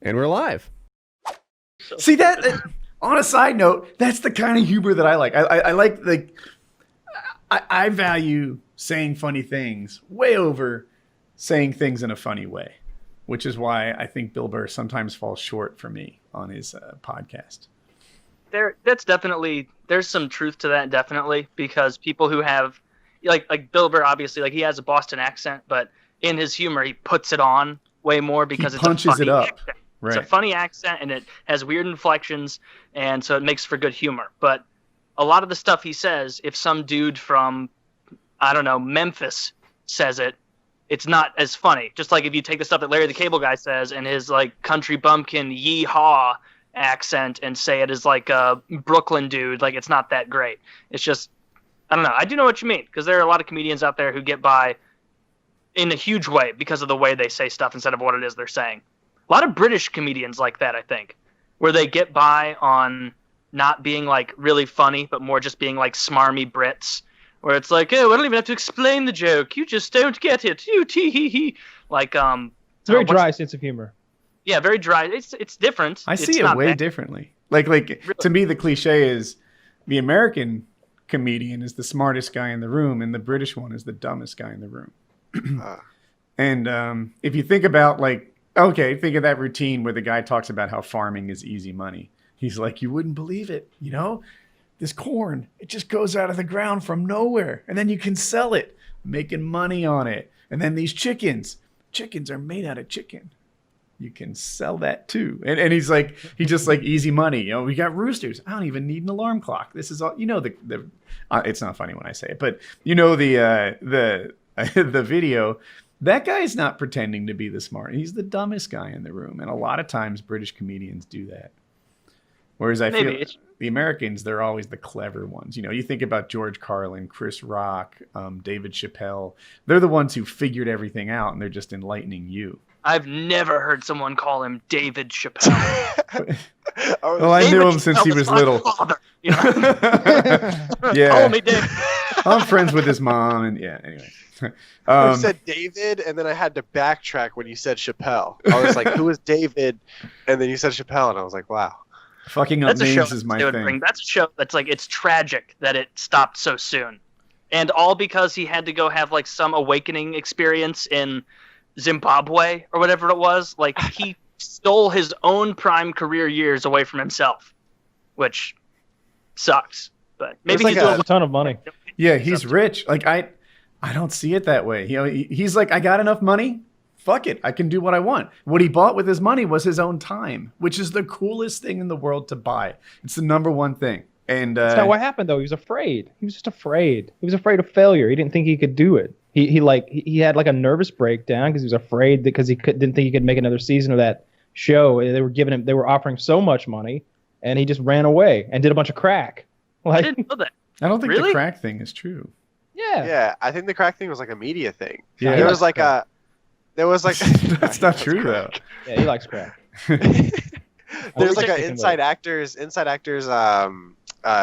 And we're live. See that? On a side note, that's the kind of humor that I like. I like I value saying funny things way over saying things in a funny way, which is why I think Bill Burr sometimes falls short for me on his podcast. There's some truth to that, definitely, because people who have like Bill Burr, obviously, like he has a Boston accent, but in his humor he puts it on way more because he punches it up. Accent. Right. It's a funny accent and it has weird inflections, and so it makes for good humor. But a lot of the stuff he says, if some dude from, I don't know, Memphis says it, it's not as funny. Just like if you take the stuff that Larry the Cable Guy says in his like country bumpkin yee-haw accent and say it as like a Brooklyn dude, like it's not that great. It's just, I don't know. I do know what you mean, because there are a lot of comedians out there who get by in a huge way because of the way they say stuff instead of what it is they're saying. A lot of British comedians like that, I think, where they get by on not being like really funny, but more just being like smarmy Brits, where it's like, oh, I don't even have to explain the joke. You just don't get it. You tee hee hee. Like, it's a very dry sense of humor. Yeah, very dry. It's different. I see it way differently. Like really? To me, the cliche is the American comedian is the smartest guy in the room, and the British one is the dumbest guy in the room. And if you think about think of that routine where the guy talks about how farming is easy money. He's like, you wouldn't believe it. You know, this corn, it just goes out of the ground from nowhere. And then you can sell it, making money on it. And then these chickens are made out of chicken. You can sell that too. And he's just like easy money. You know, we got roosters. I don't even need an alarm clock. This is all, you know, it's not funny when I say it, but you know, the video, that guy's not pretending to be the smart. He's the dumbest guy in the room. And a lot of times British comedians do that. Whereas I feel the Americans, they're always the clever ones. You know, you think about George Carlin, Chris Rock, David Chappelle. They're the ones who figured everything out, and they're just enlightening you. I've never heard someone call him David Chappelle. Well, I knew him since he was little. Father, you know? Yeah. Call me David. I'm friends with his mom, and yeah, anyway. You said David, and then I had to backtrack when you said Chappelle. I was like, who is David? And then you said Chappelle, and I was like, wow. Fucking up names is my thing. That's a show that's like, it's tragic that it stopped so soon. And all because he had to go have like some awakening experience in Zimbabwe or whatever it was. Like, he stole his own prime career years away from himself, which sucks. But maybe he's doing a ton of money. Yeah, he's rich. Like, I don't see it that way. You know, he's like, I got enough money. Fuck it. I can do what I want. What he bought with his money was his own time, which is the coolest thing in the world to buy. It's the number one thing. And that's not what happened, though. He was afraid. He was just afraid. He was afraid of failure. He didn't think he could do it. He had like a nervous breakdown because he was afraid because didn't think he could make another season of that show. They were offering so much money, and he just ran away and did a bunch of crack. I didn't know that. I don't think the crack thing is true. Yeah. Yeah, I think the crack thing was like a media thing. Yeah, there was like that's not true though. Yeah, he likes crack. There's like an inside actors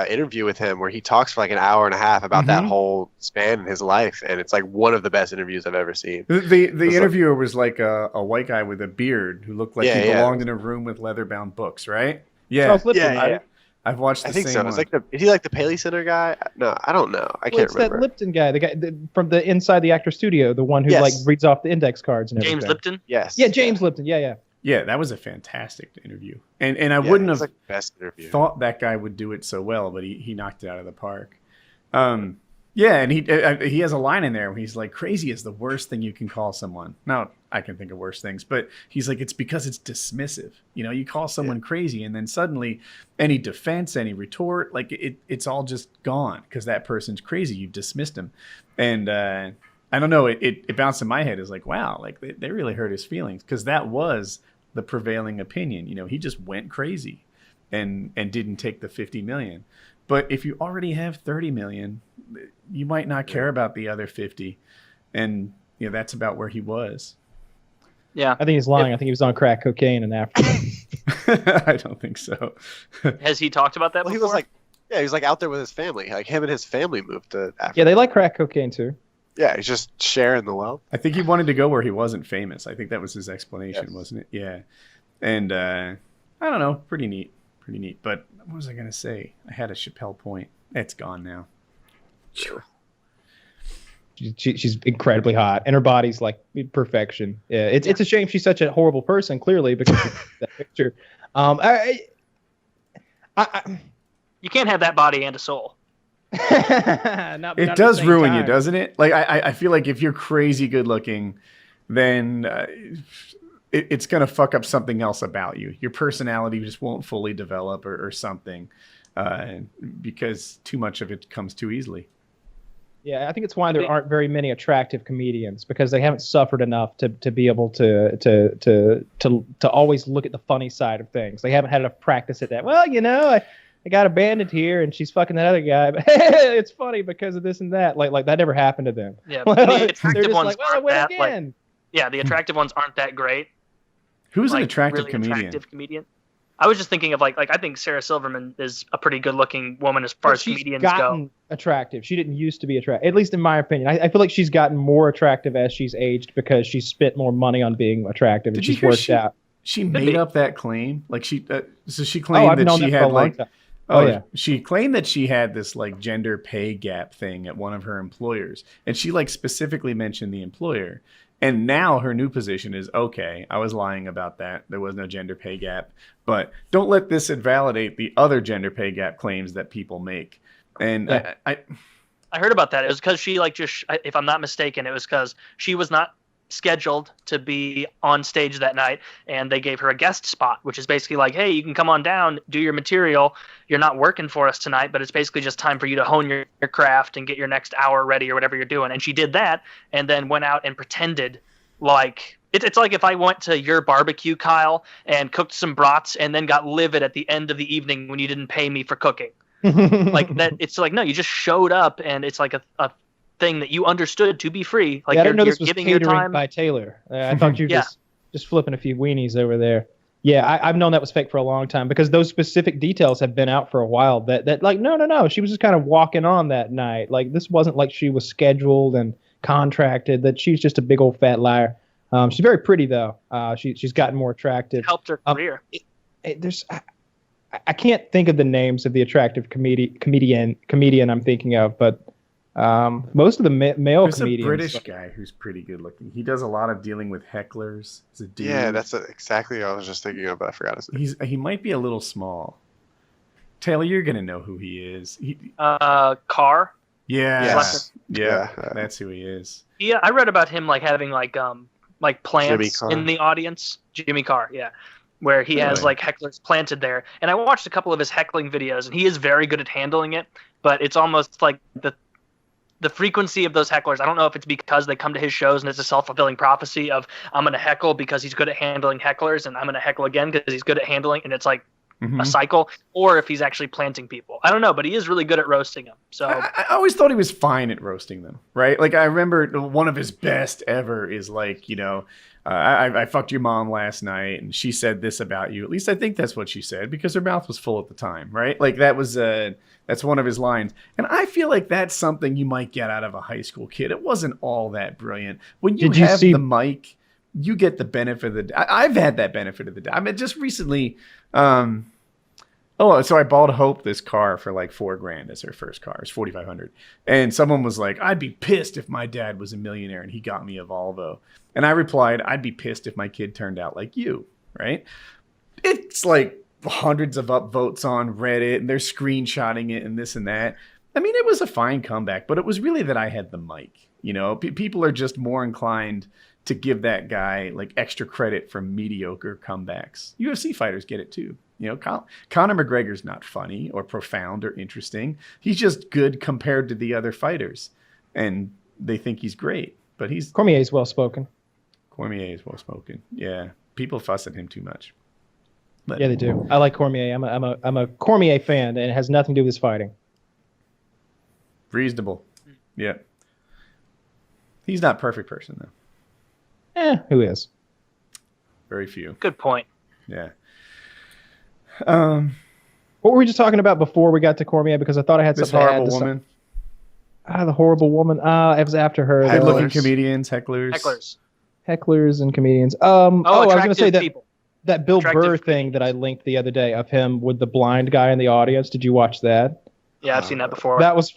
interview with him where he talks for like an hour and a half about that whole span in his life, and it's like one of the best interviews I've ever seen. The interviewer was like a white guy with a beard who looked like he belonged in a room with leather-bound books, right? Yeah. I've watched the same one. Is he like the Paley Center guy? No, I don't know. I can't remember. That Lipton guy, the guy from the inside the actor studio, the one who like reads off the index cards and everything. James Lipton? Yes. Yeah, James Lipton. Yeah. Yeah, that was a fantastic interview. And I wouldn't have best interview. Thought that guy would do it so well, but he knocked it out of the park. Yeah, and he has a line in there where he's like, crazy is the worst thing you can call someone. Now, I can think of worse things, but he's like, it's because it's dismissive. You know, you call someone crazy, and then suddenly any defense, any retort, like it's all just gone because that person's crazy. You've dismissed him. And I don't know, it bounced in my head. It's like, wow, like they really hurt his feelings because that was the prevailing opinion. You know, he just went crazy and didn't take the 50 million. But if you already have 30 million, you might not care about the other 50. And you know, that's about where he was. Yeah. I think he's lying. I think he was on crack cocaine in Africa. I don't think so. Has he talked about that before? He was like out there with his family. Like him and his family moved to Africa. Yeah, they like crack cocaine too. Yeah, he's just sharing the wealth. I think he wanted to go where he wasn't famous. I think that was his explanation, wasn't it? Yeah. And I don't know, pretty neat. But what was I gonna say? I had a Chappelle point. It's gone now. She's incredibly hot, and her body's like perfection. Yeah, it's a shame she's such a horrible person, clearly, because of that picture. You can't have that body and a soul. It does ruin you, doesn't it? Like I feel like if you're crazy good looking, then it's gonna fuck up something else about you. Your personality just won't fully develop or something, because too much of it comes too easily. Yeah, I think it's why there aren't very many attractive comedians, because they haven't suffered enough to be able to always look at the funny side of things. They haven't had enough practice at that. Well, I got a bandit here and she's fucking that other guy, but it's funny because of this and that. Like that never happened to them. Yeah, the attractive ones aren't that. The attractive ones aren't that great. Who's an attractive really comedian? Attractive comedian? I was just thinking of like I think Sarah Silverman is a pretty good looking woman as far as comedians go. Attractive. She didn't used to be attractive, at least in my opinion. I feel like she's gotten more attractive as she's aged because she spent more money on being attractive and she's worked out. She made up that claim. Like she claimed that she had like. She claimed that she had this like gender pay gap thing at one of her employers, and she like specifically mentioned the employer. And now her new position is, okay, I was lying about that. There was no gender pay gap, but don't let this invalidate the other gender pay gap claims that people make. And I heard about that. It was because she if I'm not mistaken, it was because she was not scheduled to be on stage that night, and they gave her a guest spot, which is basically like, hey, you can come on down, do your material. You're not working for us tonight, but it's basically just time for you to hone your craft and get your next hour ready or whatever you're doing. And she did that and then went out and pretended like it's like if I went to your barbecue, Kyle, and cooked some brats and then got livid at the end of the evening when you didn't pay me for cooking. Like that. It's like, no, you just showed up, and it's like a thing that you understood to be free. Like, I didn't know this was giving your time by Taylor. I thought you were just flipping a few weenies over there. Yeah, I've known that was fake for a long time because those specific details have been out for a while. That like no, she was just kind of walking on that night. Like this wasn't like she was scheduled and contracted. That she's just a big old fat liar. She's very pretty though. She's gotten more attractive. Helped her career. I can't think of the names of the attractive comedian I'm thinking of, but most of the male There's comedians. There's a British guy who's pretty good looking. He does a lot of dealing with hecklers. He's a dude. Yeah, that's exactly what I was just thinking of, but I forgot his name. He might be a little small. Taylor, you're gonna know who he is. Carr. Yeah, that's who he is. Yeah, I read about him like having like plants in the audience. Jimmy Carr, yeah, where he has like hecklers planted there. And I watched a couple of his heckling videos, and he is very good at handling it. But it's almost like the frequency of those hecklers. I don't know if it's because they come to his shows and it's a self-fulfilling prophecy of I'm going to heckle because he's good at handling hecklers, and I'm going to heckle again because he's good at handling, and it's like a cycle, or if he's actually planting people. I don't know, but he is really good at roasting them. So I always thought he was fine at roasting them, right? Like I remember one of his best ever is like, I fucked your mom last night and she said this about you. At least I think that's what she said because her mouth was full at the time, right? Like that was that's one of his lines. And I feel like that's something you might get out of a high school kid. It wasn't all that brilliant. When you have the mic, you get the benefit of the I've had that benefit of the doubt. I mean, just recently, so I bought Hope this car for like $4,000 as her first car. It's $4,500. And someone was like, I'd be pissed if my dad was a millionaire and he got me a Volvo. And I replied, I'd be pissed if my kid turned out like you, right? It's like hundreds of upvotes on Reddit and they're screenshotting it and this and that. I mean, it was a fine comeback, but it was really that I had the mic. People are just more inclined to give that guy like extra credit for mediocre comebacks. UFC fighters get it too. Conor McGregor's not funny or profound or interesting. He's just good compared to the other fighters. And they think he's great, but Cormier's well-spoken. Cormier is well-spoken. Yeah. People fuss at him too much. But, yeah, they do. I like Cormier. I'm a Cormier fan, and it has nothing to do with his fighting. Reasonable. Yeah. He's not a perfect person, though. Who is? Very few. Good point. Yeah. What were we just talking about before we got to Cormier? Because I thought I had this something. Horrible woman. The horrible woman. It was after her. Good-looking comedians, hecklers and comedians. I was going to say that. People. That Bill attractive Burr thing that I linked the other day of him with the blind guy in the audience. Did you watch that? Yeah, I've seen that before. That was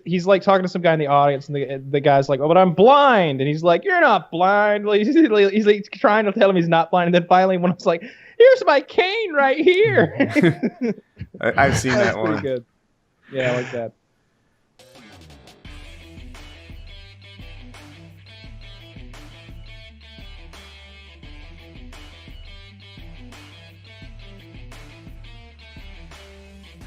he's like talking to some guy in the audience, and the guy's like, "Oh, but I'm blind," and he's like, "You're not blind." Like, he's like trying to tell him he's not blind, and then finally, when I was like, "Here's my cane right here," I've seen that pretty one. good. Yeah, I like that.